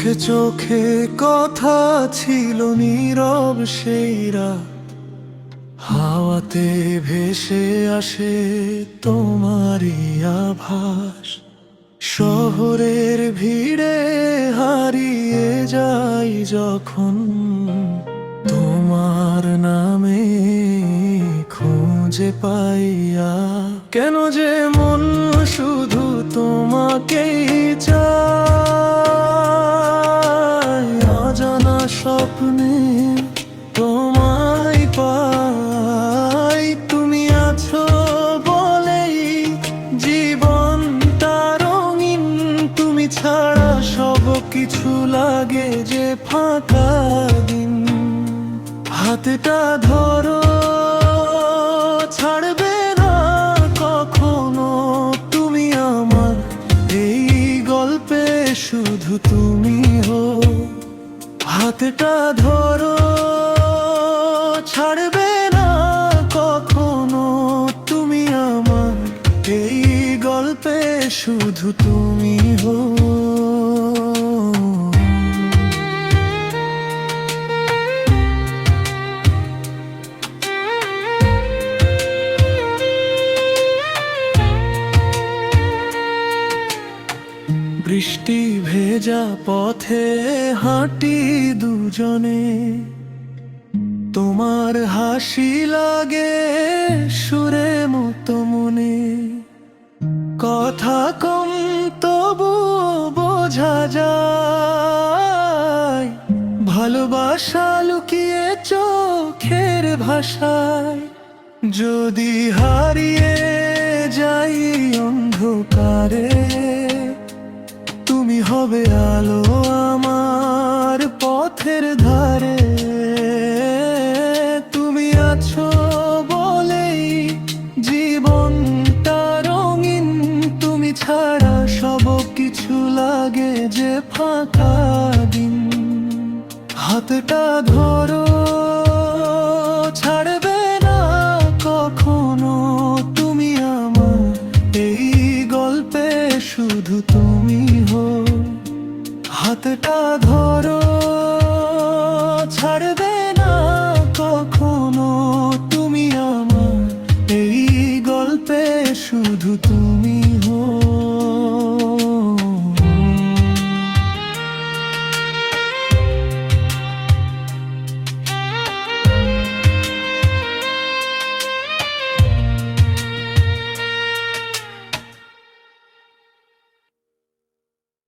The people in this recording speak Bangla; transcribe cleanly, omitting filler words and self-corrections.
চোখে চোখে কথা ছিল নীরব সেই রাত, হাওয়াতে ভেসে আসে তোমারই আভাস। শহরের ভিড়ে হারিয়ে যাই যখন, তোমার নামে খুঁজে পাইয়া। কেন যে মন শুধু তোমাকেই চায়, অজানা স্বপ্নে তোমায় পাই। তুমি আছো বলেই জীবনটা রঙিন, তুমি ছাড়া সব কিছু লাগে যে ফাঁকা দিন। হাতটা ধরো, ছাড়বে না কখনো তুমি আমার, এই গল্পে শুধু তুমি হো। হাতটা ধরো, ছাড়বে না কখনো তুমি আমার, এই গল্পে শুধু তুমি হো। বৃষ্টি ভেজা পথে হাঁটি দুজনে, তোমার হাসি লাগে সুরে মতো মনে। কথা কম তবু বোঝা যায়, ভালোবাসা লুকিয়ে চোখের ভাষায়। যদি হারিয়ে যাই অন্ধকারে, তুমি হবে আলো আমার পথের ধারে। তুমি আছো বলেই জীবনটা রঙিন, তুমি ছাড়া সব কিছু লাগে যে ফাঁকা দিন। হাতটা ধরো, ছাড়বে না কখনো তুমি আমার, এই গল্পে শুধু তুমি হো। হাতটা ধরো, ছাড়বে না কখনো তুমি আমার, এই গল্পে শুধু তুমি